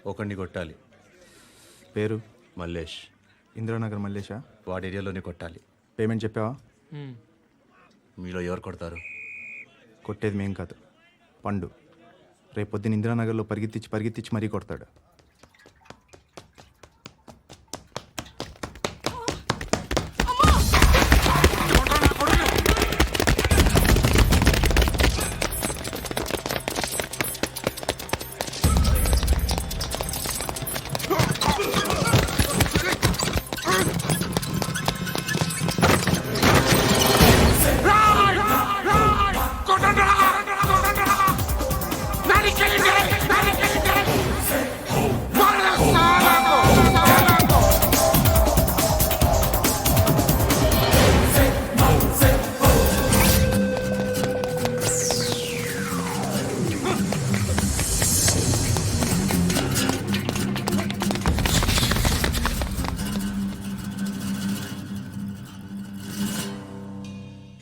ఒకడిని కొట్టాలి. పేరు మల్లేష్. ఇందిరానగర్ మల్లేషా? వాడి ఏరియాలోనే కొట్టాలి. పేమెంట్ చెప్పావా? మీలో ఎవరు కొడతారు? కొట్టేది మేం కాదు, పండు. రేపు పొద్దున్న ఇందిరానగర్లో పరిగెత్తించి మరీ కొడతాడు.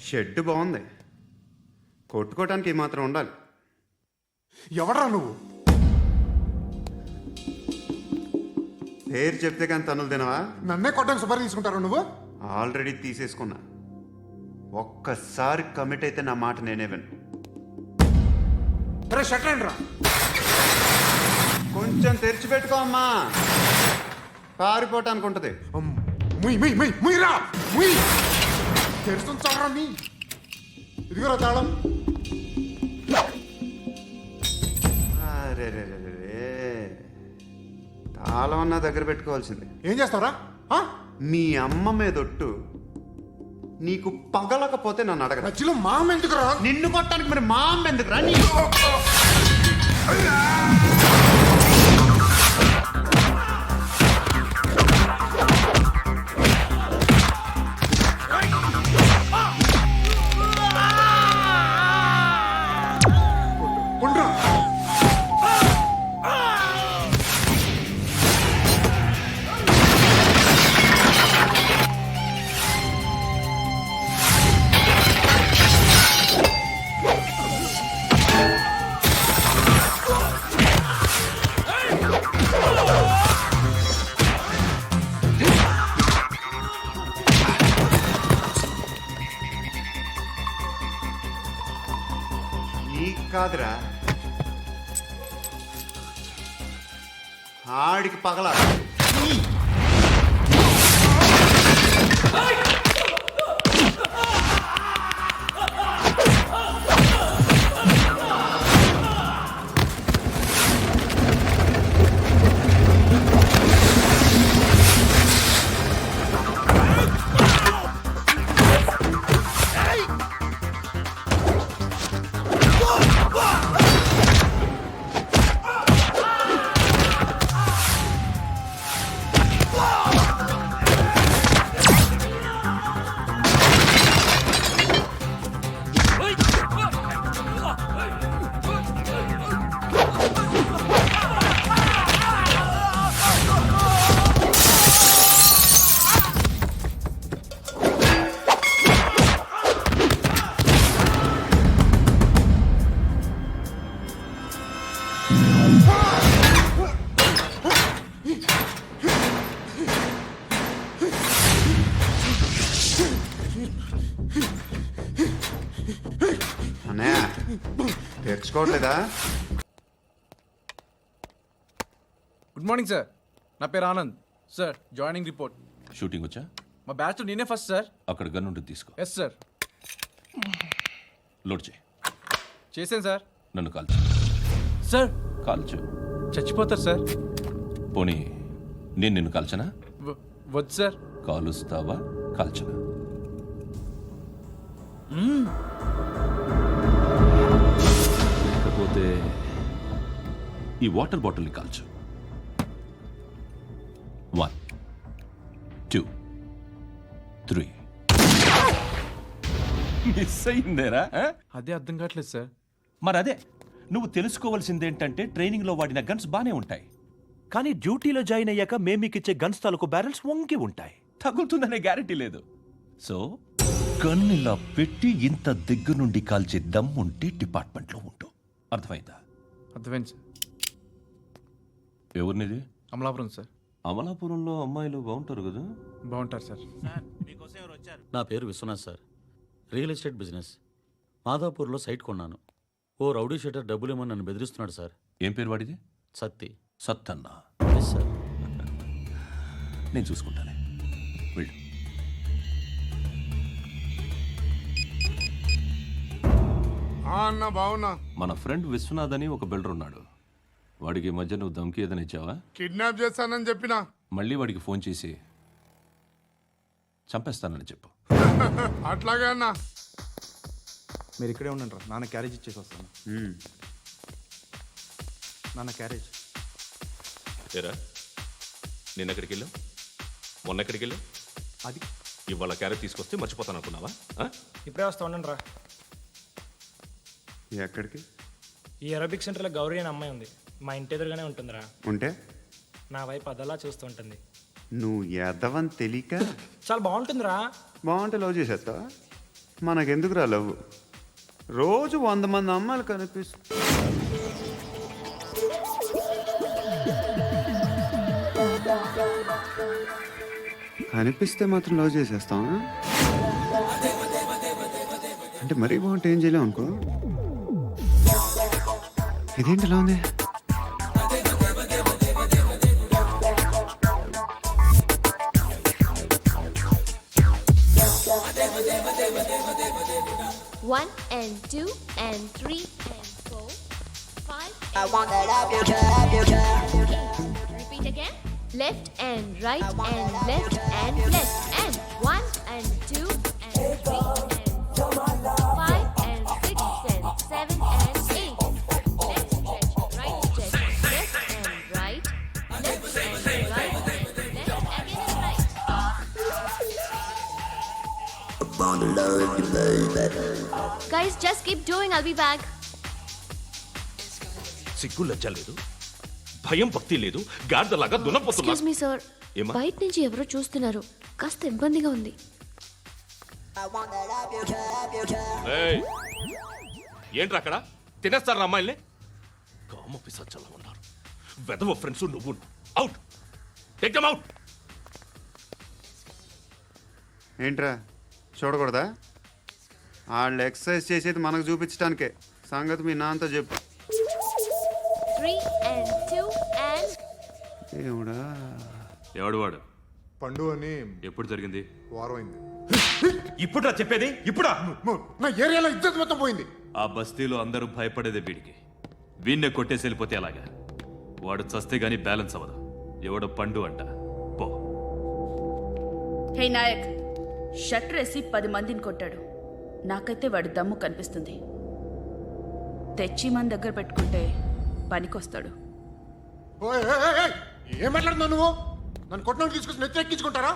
షెడ్ బాగుంది, కొట్టుకోవటానికి మాత్రం ఉండాలి. ఎవడ్రా నువ్వు? పేరు చెప్తే కానీ తనులు తినవా? నన్నే కొట్టడానికి సుపారీ తీసుకుంటారు నువ్వు? ఆల్రెడీ తీసేసుకున్నా. ఒక్కసారి కమిట్ అయితే నా మాట నేనే విను. రే షట్ రా. కొంచెం తెరిచిపెట్టుకో అమ్మా, పారిపోవటానికి ఉంటుంది. ముయ్ ముయ్ ముయ్ ముయ్ రా ముయ్. తెరుస్తుంచావరా నీ. ఇదిగోరా తాళం. అరే తాళం అన్నా దగ్గర పెట్టుకోవాల్సింది. ఏం చేస్తావరా? మీ అమ్మ మీదొట్టు నీకు పగలకపోతే నన్ను అడగరా. మధ్యలో మామ ఎందుకురా? నిన్ను కొట్టడానికి మరి మా అమ్మ ఎందుకురా? ఉండ్రా. నీకు కాదురా, ఆడికి పగల. అన్నయ్య తెరుచుకోవట్లేదా? గుడ్ మార్నింగ్ సార్, నా పేరు Anand sir. Joining report. Shooting వచ్చా? మా బ్యాచ్ నేనే ఫస్ట్ సార్. అక్కడ గన్ ఉంటుంది, తీసుకో. Yes sir. లోడ్ చేయి. చేశాను సార్. నన్ను కాల్చు. సార్ కాల్చు. చచ్చిపోతారు సార్. పోనీ నేను నిన్ను కాల్చనా? వద్దు సార్. కాలుస్తావా కాల్చనా? లేకపోతే ఈ వాటర్ బాటిల్ని కాల్చు. 1 2 3. మిస్ అయిందేరా? అదే అర్థం కావట్లేదు సార్. మరి అదే నువ్వు తెలుసుకోవాల్సిందేంటంటే ట్రైనింగ్లో వాడిన గన్స్ బానే ఉంటాయి, కానీ డ్యూటీలో జాయిన్ అయ్యాక మేము మీకు ఇచ్చే గన్స్ తాలూకు బ్యారెల్స్ వంగి ఉంటాయి. తగులుతుందనే గ్యారెంటీ లేదు. సో గన్ ఇలా పెట్టి ఇంత దగ్గర నుండి కాల్చే దమ్ ఉంటే డిపార్ట్మెంట్లో ఉంటూ. అర్థమైందా? అర్థమైంది సార్. ఎవరినిది? అమలాపురం సార్. అమలాపురంలో అమ్మాయిలు బాగుంటారు కదా. బాగుంటారు సార్. నా పేరు Vishwanath sir. Real estate business. మాదాపూర్లో సైట్ కొన్నాను. ఓ రౌడీ షెటర్ డబ్బులు ఇవ్వమని నన్ను బెదిరిస్తున్నాడు సార్. ఏం పేరు వాడిది? సత్తి. సత్తన్న. Yes sir. నేను చూసుకుంటానే, వెళ్ళు. అన్న బావున్నా. మన ఫ్రెండ్ విశ్వనాథ్ అని ఒక బిల్డర్ ఉన్నాడు. వాడికి ఈ మధ్య నువ్వు ధమ్కి ఏదైనా ఇచ్చావా? కిడ్నాప్ చేస్తానని చెప్పినా. మళ్ళీ వాడికి ఫోన్ చేసి చంపేస్తానని చెప్పు. అట్లాగే అన్న. మీరు ఇక్కడే ఉండండి రా, నాన్న క్యారేజ్ ఇచ్చేసి వస్తాను. నాన్న క్యారేజ్. ఏరా నిన్న ఎక్కడికి వెళ్ళావు? మొన్న ఎక్కడికి వెళ్ళావు? అది ఇవాళ క్యారెట్ తీసుకొస్తే మర్చిపోతాను అనుకున్నావా? ఆ? ఇప్పుడే వస్తా ఉండండి రా. ఎక్కడికి ఈ అరబిక్ సెంటర్లో గౌరీ అనే అమ్మాయి ఉంది. మా ఇంటి ఎదురుగానే ఉంటుందిరా. ఉంటే నా వైపు అదలా చూస్తూ ఉంటుంది. నువ్వు ఎదవని తెలియక చాలా బాగుంటుందిరా. బాగుంటే లవ్ చేసేస్తా. మనకెందుకురా లవ్? రోజు 100 మంది అమ్మాయిలు కనిపిస్తే మాత్రం లవ్ చేసేస్తాం. అంటే మరీ బాగుంటే ఏం చేయలేం అనుకో. ఇదేంటి ఎలా ఉంది? One and two and three and four, five. I want that up your job. Repeat again. Left and right and left and left and one and two and three and four, five and six and seven and eight. Left stretch, right stretch, left and right, left and right, left again and right. Guys, just keep doing. I'll be back. సిగ్గు లజ్జ లేదు, భయం భక్తి లేదు, గాడిదలాగా దున్నపోతున్నా. Excuse me, sir. ఏమ్మా? బయట నుంచి ఎవరో చూస్తున్నారు. కాస్త ఇబ్బందిగా ఉంది. I want that up your job. ఏయ్, ఏంట్రా అక్కడ తినేస్తారు అమ్మాయిల్ని? కామ పిశాచాలా ఉన్నారు. వెదవ ఫ్రెండ్స్ నువ్వు. Out, take them out. ఏంట్రా చూడకూడదా? వాళ్ళు ఎక్సర్సైజ్ చేసేది మనకు చూపించడానికే. సంగతి మీ నాన్నతో చెప్పు. 3 and 2 and ఏమిడా? ఎవడు వాడు? పండు అని ఎప్పుడు జరిగింది? వారం అయింది. ఇప్పుడా చెప్పేది? ఇప్పుడా? నా ఏరియాలో ఇద్దరు మొత్తం పోయింది. ఆ బస్తీలో అందరూ భయపడేదే వీడికి. వీణ్ణే కొట్టేసి వెళ్ళిపోతే అలాగా? వాడు చస్తే గానీ బ్యాలెన్స్ అవ్వదు. ఎవడో పండు అంట. పో. హే నాయక్, షట్టర్ వేసి 10 మందిని కొట్టాడు. నాకైతే వాడి దమ్ము కనిపిస్తుంది. తెచ్చి మన దగ్గర పెట్టుకుంటే పనికొస్తాడు. ఏం మాట్లాడుతున్నావు నువ్వు? నన్ను కొట్టడానికి తీసుకొచ్చి నెత్తెక్కించుకుంటారా?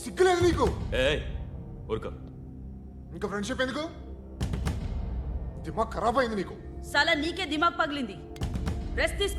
సిగ్గులేదు నీకు? ఏయ్ ఊరుకో. ఇంకా ఫ్రెండ్షిప్ ఎందుకు? దిమాగ్ ఖరాబ్ అయింది నీకు. సలా నీకే దిమాగ్ పగిలింది. రెస్ట్ తీసుకో.